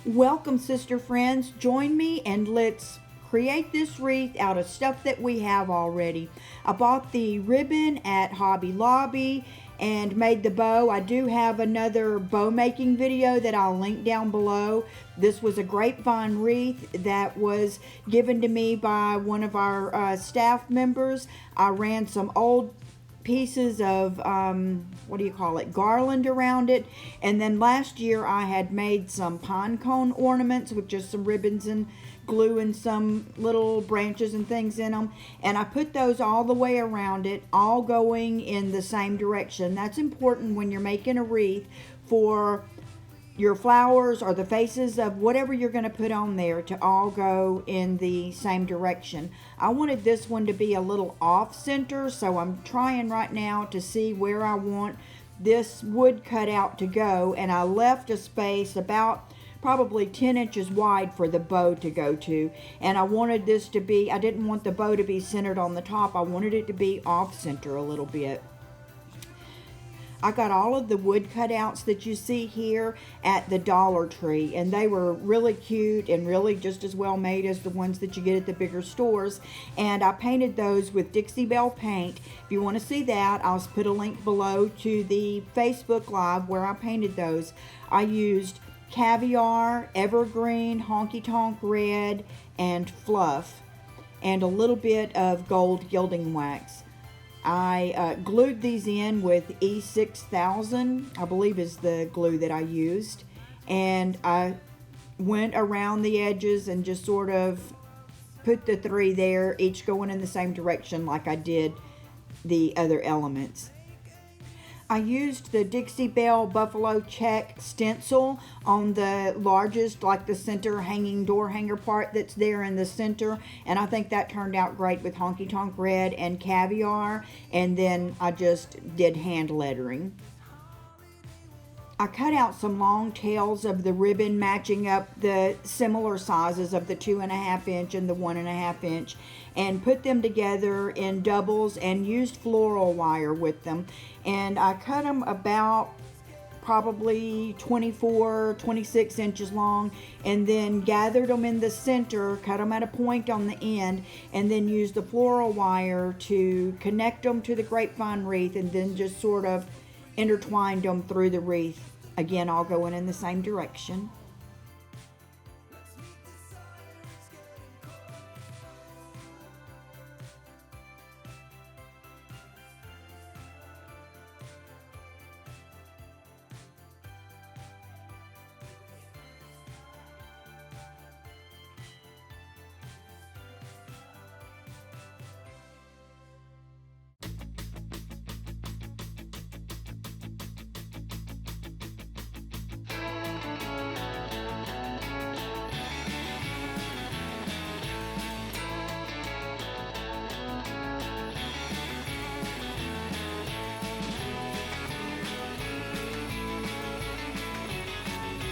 Welcome, sister friends. Join me and let's create this wreath out of stuff that we have already. I bought the ribbon at Hobby Lobby and made the bow. I do have another bow making video that I'll link down below. This was a grapevine wreath that was given to me by one of our staff members. I ran some old pieces of garland around it, and then last year I had made some pine cone ornaments with just some ribbons and glue and some little branches and things in them, and I put those all the way around it, all going in the same direction. That's important when you're making a wreath for your flowers or the faces of whatever you're going to put on there to all go in the same direction. I wanted this one to be a little off center, so I'm trying right now to see where I want this wood cutout to go, and I left a space about probably 10 inches wide for the bow to go to, and I wanted this to be, I didn't want the bow to be centered on the top, I wanted it to be off center a little bit. I got all of the wood cutouts that you see here at the Dollar Tree, and they were really cute and really just as well made as the ones that you get at the bigger stores, and I painted those with Dixie Belle paint. If you want to see that, I'll put a link below to the Facebook Live where I painted those. I used Caviar, Evergreen, Honky Tonk Red, and Fluff, and a little bit of gold gilding wax. I glued these in with E6000, I believe is the glue that I used, and I went around the edges and just sort of put the three there, each going in the same direction like I did the other elements. I used the Dixie Belle Buffalo Check stencil on the largest, like the center hanging door hanger part that's there in the center, and I think that turned out great with Honky Tonk Red and Caviar, and then I just did hand lettering. I cut out some long tails of the ribbon matching up the similar sizes of the 2.5 inch and the 1.5 inch, and put them together in doubles and used floral wire with them, and I cut them about probably 24-26 inches long, and then gathered them in the center, cut them at a point on the end, and then used the floral wire to connect them to the grapevine wreath, and then just sort of intertwined them through the wreath, again all going in the same direction.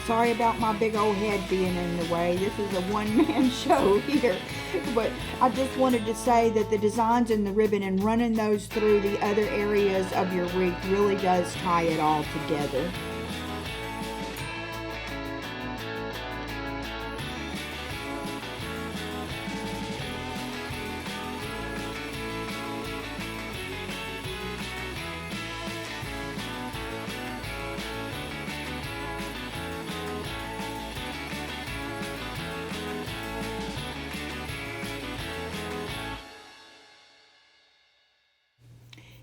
Sorry about my big old head being in the way. This is a one-man show here. But I just wanted to say that the designs in the ribbon and running those through the other areas of your wreath really does tie it all together.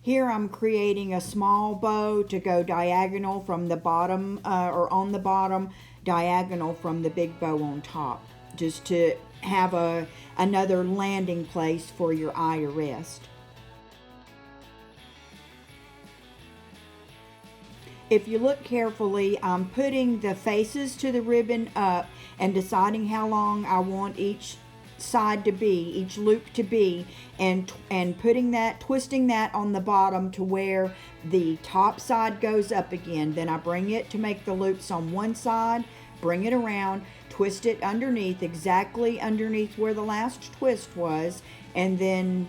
Here I'm creating a small bow to go diagonal from the bottom, or on the bottom, diagonal from the big bow on top, just to have another landing place for your eye to rest. If you look carefully, I'm putting the faces to the ribbon up and deciding how long I want each side to be, each loop to be, and putting that, twisting that on the bottom to where the top side goes up again. Then I bring it to make the loops on one side, bring it around, twist it underneath, exactly underneath where the last twist was, and then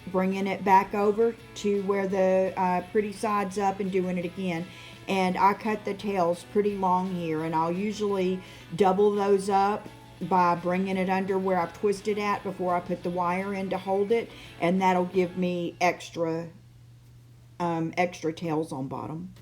bringing it back over to where the pretty side's up and doing it again. and I cut the tails pretty long here, and I'll usually double those up by bringing it under where I've twisted at before I put the wire in to hold it, and that'll give me extra tails on bottom.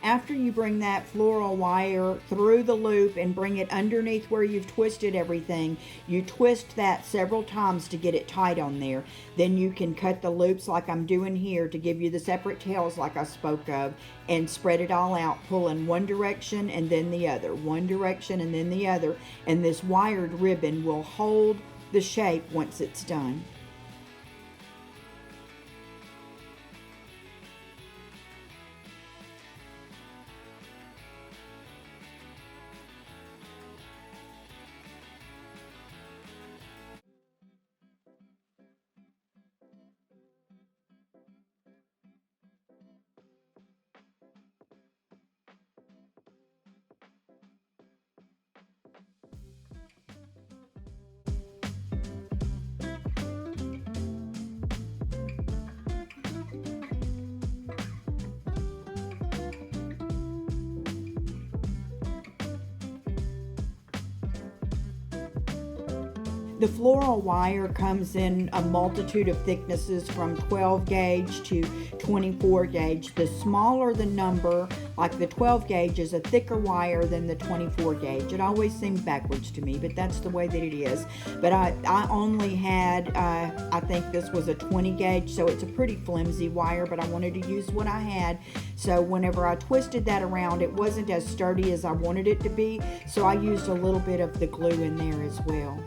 After you bring that floral wire through the loop and bring it underneath where you've twisted everything, you twist that several times to get it tight on there. Then you can cut the loops like I'm doing here to give you the separate tails like I spoke of, and spread it all out, pull in one direction and then the other, one direction and then the other, and this wired ribbon will hold the shape once it's done. The floral wire comes in a multitude of thicknesses from 12 gauge to 24 gauge. The smaller the number, like the 12 gauge, is a thicker wire than the 24 gauge. It always seemed backwards to me, but that's the way that it is. But I only had, I think this was a 20 gauge, so it's a pretty flimsy wire, but I wanted to use what I had. So whenever I twisted that around, it wasn't as sturdy as I wanted it to be, so I used a little bit of the glue in there as well.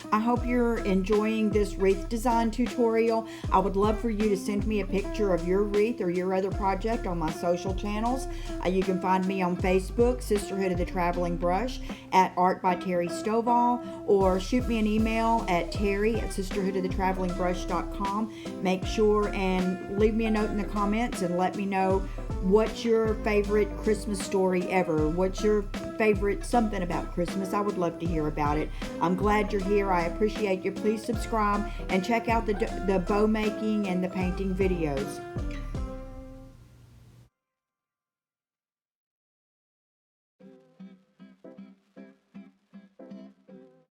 I hope you're enjoying this wreath design tutorial. I would love for you to send me a picture of your wreath or your other project on my social channels. You can find me on Facebook, Sisterhood of the Traveling Brush, at Art by Terri Stovall, or shoot me an email at terri@sisterhoodofthetravelingbrush.com. Make sure and leave me a note in the comments and let me know what's your favorite Christmas story ever. What's your favorite something about Christmas? I would love to hear about it. I'm glad you're here. I appreciate you. Please subscribe and check out the bow making and the painting videos.